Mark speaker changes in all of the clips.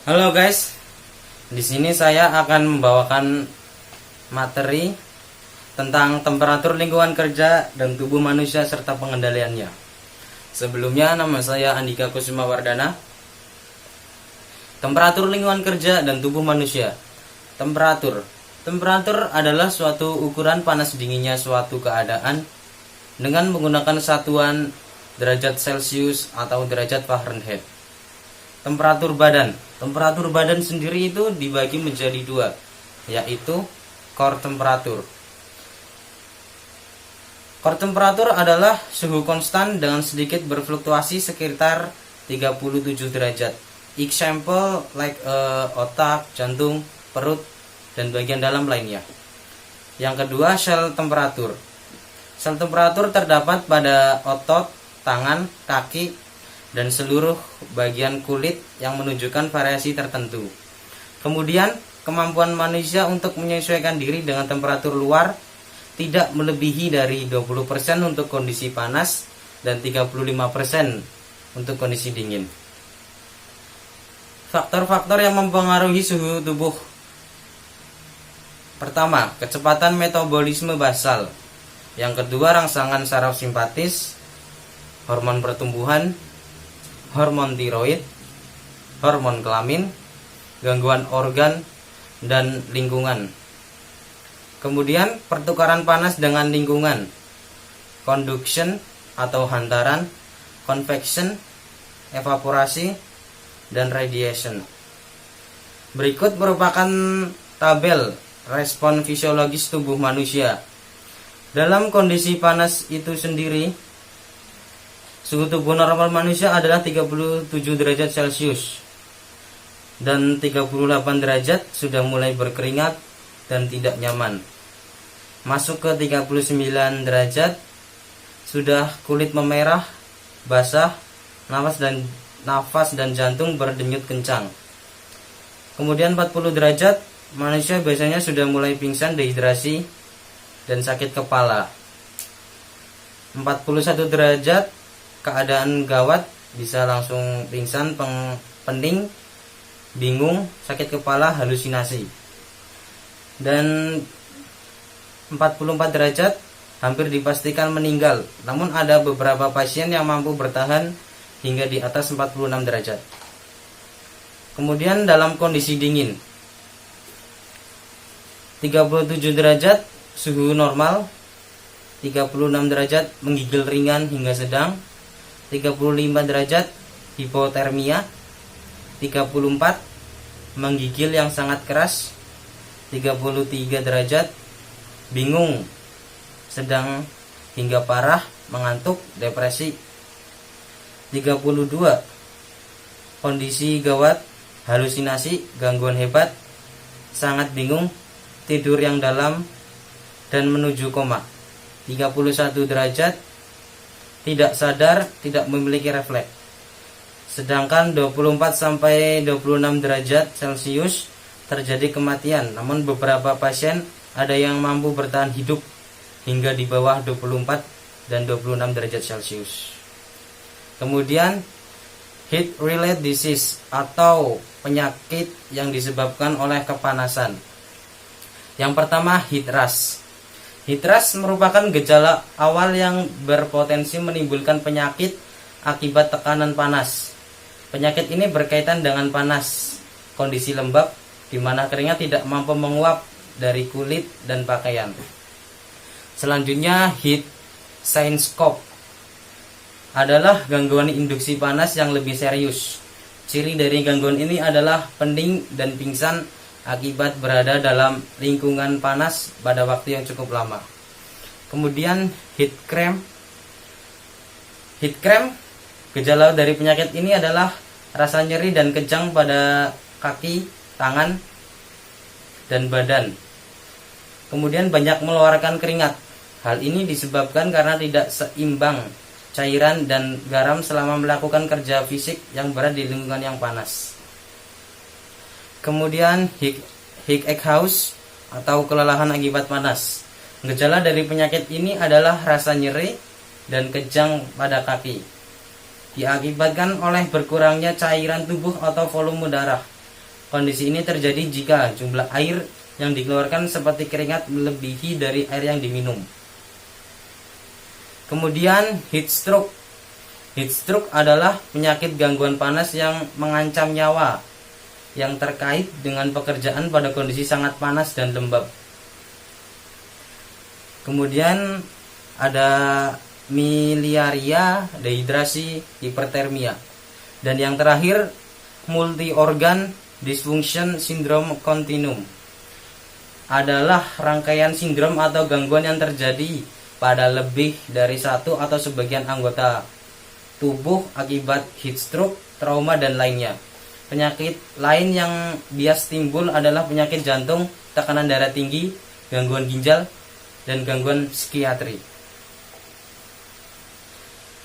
Speaker 1: Halo guys, di sini saya akan membawakan materi tentang temperatur lingkungan kerja dan tubuh manusia serta pengendaliannya. Sebelumnya, nama saya Andika Kusuma Wardana. Temperatur lingkungan kerja dan tubuh manusia. Temperatur adalah suatu ukuran panas dinginnya suatu keadaan dengan menggunakan satuan derajat Celcius atau derajat Fahrenheit. Temperatur badan sendiri itu dibagi menjadi dua, yaitu core temperatur. Core temperatur adalah suhu konstan dengan sedikit berfluktuasi sekitar 37 derajat. Example like otak, jantung, perut, dan bagian dalam lainnya. Yang kedua, sel temperatur. Sel temperatur terdapat pada otot, tangan, kaki, dan seluruh bagian kulit yang menunjukkan variasi tertentu. Kemudian, kemampuan manusia untuk menyesuaikan diri dengan temperatur luar tidak melebihi dari 20% untuk kondisi panas dan 35% untuk kondisi dingin. Faktor-faktor yang mempengaruhi suhu tubuh. Pertama, kecepatan metabolisme basal. Yang kedua, rangsangan saraf simpatis, hormon pertumbuhan, hormon tiroid, hormon kelamin, gangguan organ, dan lingkungan. Kemudian pertukaran panas dengan lingkungan, conduction atau hantaran, convection, evaporasi, dan radiation. Berikut merupakan tabel respon fisiologis tubuh manusia. Dalam kondisi panas itu sendiri, suhu tubuh normal manusia adalah 37 derajat Celcius dan 38 derajat sudah mulai berkeringat dan tidak nyaman. Masuk ke 39 derajat sudah kulit memerah, basah, nafas dan jantung berdenyut kencang. Kemudian 40 derajat manusia biasanya sudah mulai pingsan, dehidrasi, dan sakit kepala. 41 derajat keadaan gawat, bisa langsung pingsan, pening, bingung, sakit kepala, halusinasi. Dan 44 derajat hampir dipastikan meninggal. Namun ada beberapa pasien yang mampu bertahan hingga di atas 46 derajat. Kemudian dalam kondisi dingin, 37 derajat suhu normal, 36 derajat menggigil ringan hingga sedang, 35 derajat hipotermia, 34 menggigil yang sangat keras, 33 derajat bingung, sedang hingga parah, mengantuk, depresi, 32 kondisi gawat, halusinasi, gangguan hebat, sangat bingung, tidur yang dalam, dan menuju koma. 31 derajat tidak sadar, tidak memiliki refleks. Sedangkan 24 sampai 26 derajat Celcius terjadi kematian. Namun beberapa pasien ada yang mampu bertahan hidup hingga di bawah 24 dan 26 derajat Celcius. Kemudian heat related disease atau penyakit yang disebabkan oleh kepanasan. Yang pertama, heat rash. Heat rash merupakan gejala awal yang berpotensi menimbulkan penyakit akibat tekanan panas. Penyakit ini berkaitan dengan panas, kondisi lembab, di mana keringat tidak mampu menguap dari kulit dan pakaian. Selanjutnya, heat stroke adalah gangguan induksi panas yang lebih serius. Ciri dari gangguan ini adalah pening dan pingsan akibat berada dalam lingkungan panas pada waktu yang cukup lama. Kemudian heat cramp. Heat cramp, gejala dari penyakit ini adalah rasa nyeri dan kejang pada kaki, tangan, dan badan. Kemudian banyak mengeluarkan keringat. Hal ini disebabkan karena tidak seimbang cairan dan garam selama melakukan kerja fisik yang berat di lingkungan yang panas. Kemudian heat exhaust atau kelelahan akibat panas. Gejala dari penyakit ini adalah rasa nyeri dan kejang pada kaki. Diakibatkan oleh berkurangnya cairan tubuh atau volume darah. Kondisi ini terjadi jika jumlah air yang dikeluarkan seperti keringat melebihi dari air yang diminum. Kemudian heat stroke. Heat stroke adalah penyakit gangguan panas yang mengancam nyawa yang terkait dengan pekerjaan pada kondisi sangat panas dan lembab. Kemudian ada miliaria, dehidrasi, hipertermia. Dan yang terakhir, multi organ dysfunction syndrome continuum adalah rangkaian sindrom atau gangguan yang terjadi pada lebih dari satu atau sebagian anggota tubuh akibat heat stroke, trauma, dan lainnya. Penyakit lain yang bias timbul adalah penyakit jantung, tekanan darah tinggi, gangguan ginjal, dan gangguan psikiatri.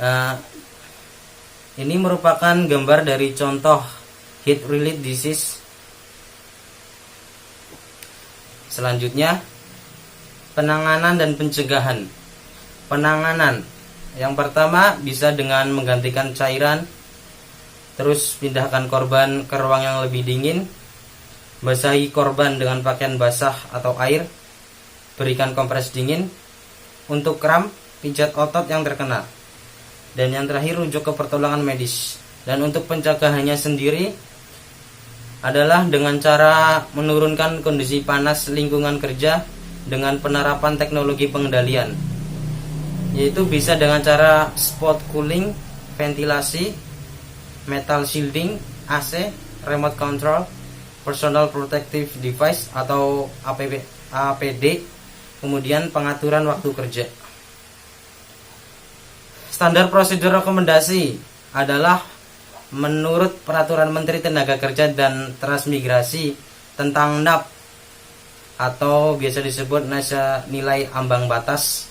Speaker 1: Nah, ini merupakan gambar dari contoh heat related disease. Selanjutnya, penanganan dan pencegahan. Penanganan yang pertama bisa dengan menggantikan cairan, terus pindahkan korban ke ruang yang lebih dingin, basahi korban dengan pakaian basah atau air, berikan kompres dingin. Untuk kram, pijat otot yang terkena. Dan yang terakhir, rujuk ke pertolongan medis. Dan untuk pencegahannya sendiri adalah dengan cara menurunkan kondisi panas lingkungan kerja dengan penerapan teknologi pengendalian, yaitu bisa dengan cara spot cooling, ventilasi, metal shielding, AC, remote control, personal protective device atau APD, kemudian pengaturan waktu kerja. Standar prosedur rekomendasi adalah menurut Peraturan Menteri Tenaga Kerja dan Transmigrasi tentang NAP atau biasa disebut nilai ambang batas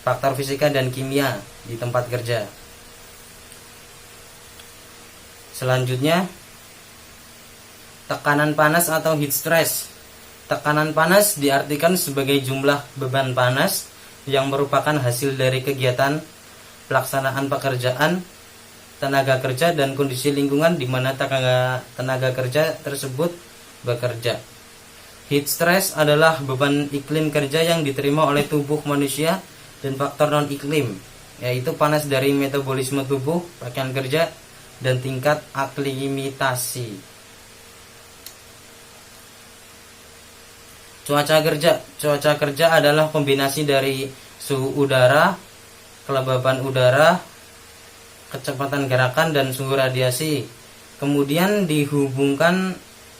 Speaker 1: faktor fisika dan kimia di tempat kerja. Selanjutnya, tekanan panas atau heat stress. Tekanan panas diartikan sebagai jumlah beban panas yang merupakan hasil dari kegiatan pelaksanaan pekerjaan tenaga kerja dan kondisi lingkungan di mana tenaga kerja tersebut bekerja. Heat stress adalah beban iklim kerja yang diterima oleh tubuh manusia dan faktor non-iklim, yaitu panas dari metabolisme tubuh, pakaian kerja, dan tingkat aklimatasi. Cuaca kerja adalah kombinasi dari suhu udara, kelembaban udara, kecepatan gerakan, dan suhu radiasi. Kemudian dihubungkan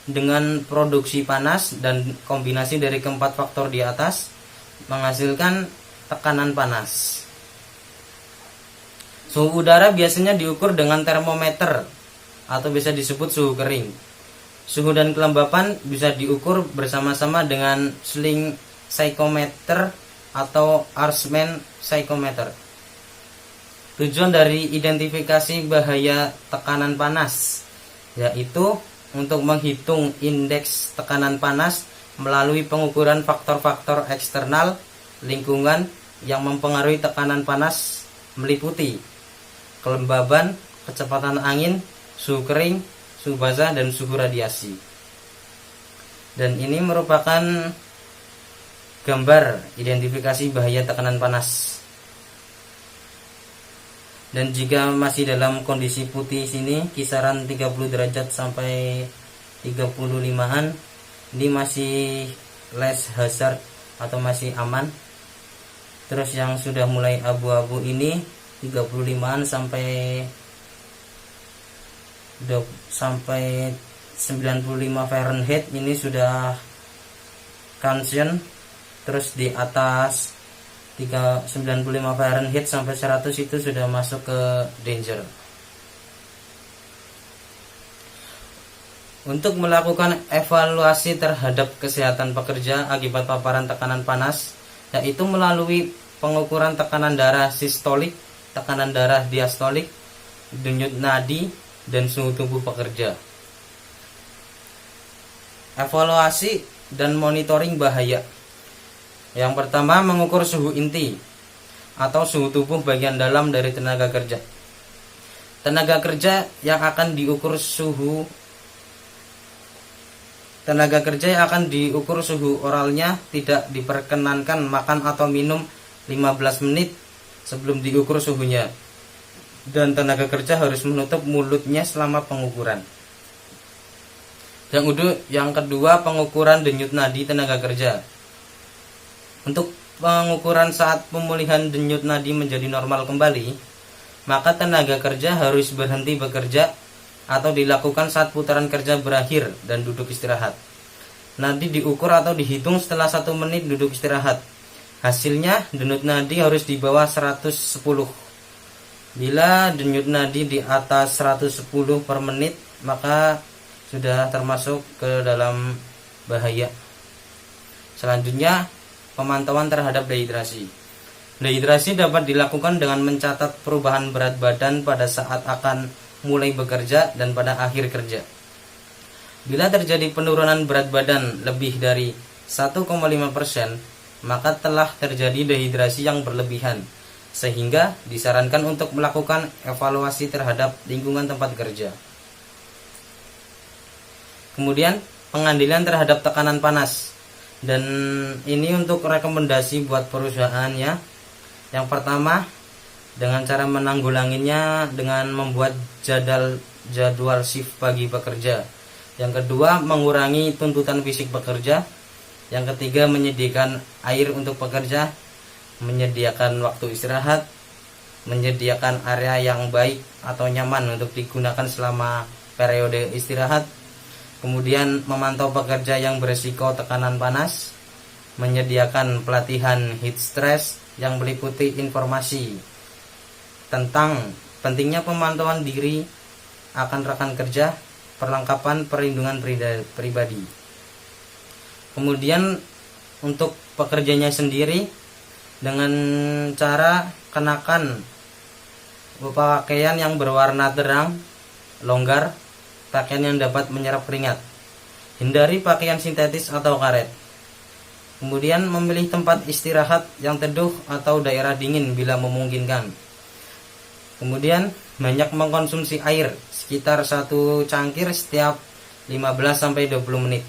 Speaker 1: dengan produksi panas dan kombinasi dari keempat faktor di atas menghasilkan tekanan panas. Suhu udara biasanya diukur dengan termometer atau bisa disebut suhu kering. Suhu dan kelembapan bisa diukur bersama-sama dengan sling psychometer atau Artsman psychometer. Tujuan dari identifikasi bahaya tekanan panas yaitu untuk menghitung indeks tekanan panas melalui pengukuran faktor-faktor eksternal lingkungan yang mempengaruhi tekanan panas meliputi kelembaban, kecepatan angin, suhu kering, suhu basah, dan suhu radiasi. Dan ini merupakan gambar identifikasi bahaya tekanan panas. Dan jika masih dalam kondisi putih sini kisaran 30 derajat sampai 35-an, ini masih less hazard atau masih aman. Terus yang sudah mulai abu-abu ini 35-an sampai 95 Fahrenheit ini sudah conscious. Terus di atas 95 Fahrenheit sampai 100 itu sudah masuk ke danger. Untuk melakukan evaluasi terhadap kesehatan pekerja akibat paparan tekanan panas, yaitu melalui pengukuran tekanan darah sistolik, tekanan darah diastolik, denyut nadi, dan suhu tubuh pekerja. Evaluasi dan monitoring bahaya. Yang pertama, mengukur suhu inti atau suhu tubuh bagian dalam dari tenaga kerja. Tenaga kerja yang akan diukur suhu Tenaga kerja yang akan diukur suhu oralnya tidak diperkenankan makan atau minum 15 menit sebelum diukur suhunya. Dan tenaga kerja harus menutup mulutnya selama pengukuran. Yang kedua, pengukuran denyut nadi tenaga kerja. Untuk pengukuran saat pemulihan denyut nadi menjadi normal kembali, maka tenaga kerja harus berhenti bekerja atau dilakukan saat putaran kerja berakhir dan duduk istirahat. Nadi diukur atau dihitung setelah 1 menit duduk istirahat. Hasilnya denyut nadi harus di bawah 110. Bila denyut nadi di atas 110 per menit, maka sudah termasuk ke dalam bahaya. Selanjutnya, pemantauan terhadap dehidrasi. Dehidrasi dapat dilakukan dengan mencatat perubahan berat badan pada saat akan mulai bekerja dan pada akhir kerja. Bila terjadi penurunan berat badan lebih dari 1,5%, maka telah terjadi dehidrasi yang berlebihan, sehingga disarankan untuk melakukan evaluasi terhadap lingkungan tempat kerja. Kemudian, pengandilan terhadap tekanan panas. Dan ini untuk rekomendasi buat perusahaan ya. Yang pertama, dengan cara menanggulanginya dengan membuat jadwal shift bagi pekerja. Yang kedua, mengurangi tuntutan fisik pekerja. Yang ketiga, menyediakan air untuk pekerja, menyediakan waktu istirahat, menyediakan area yang baik atau nyaman untuk digunakan selama periode istirahat. Kemudian memantau pekerja yang berisiko tekanan panas, menyediakan pelatihan heat stress yang meliputi informasi tentang pentingnya pemantauan diri akan rekan kerja, perlengkapan perlindungan pribadi. Kemudian untuk pekerjanya sendiri, dengan cara kenakan pakaian yang berwarna terang, longgar, pakaian yang dapat menyerap keringat. Hindari pakaian sintetis atau karet. Kemudian memilih tempat istirahat yang teduh atau daerah dingin bila memungkinkan. Kemudian banyak mengkonsumsi air sekitar 1 cangkir setiap 15-20 menit.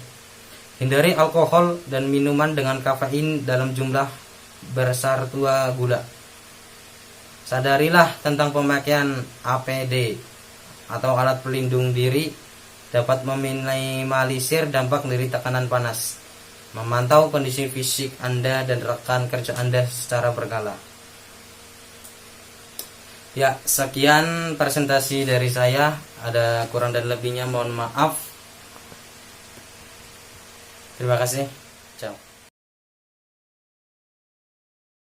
Speaker 1: Hindari alkohol dan minuman dengan kafein dalam jumlah besar tua gula. Sadarilah tentang pemakaian APD atau alat pelindung diri dapat meminimalisir dampak dari tekanan panas. Memantau kondisi fisik Anda dan rekan kerja Anda secara berkala. Ya, sekian presentasi dari saya. Ada kurang dan lebihnya mohon maaf. Terima kasih. Ciao.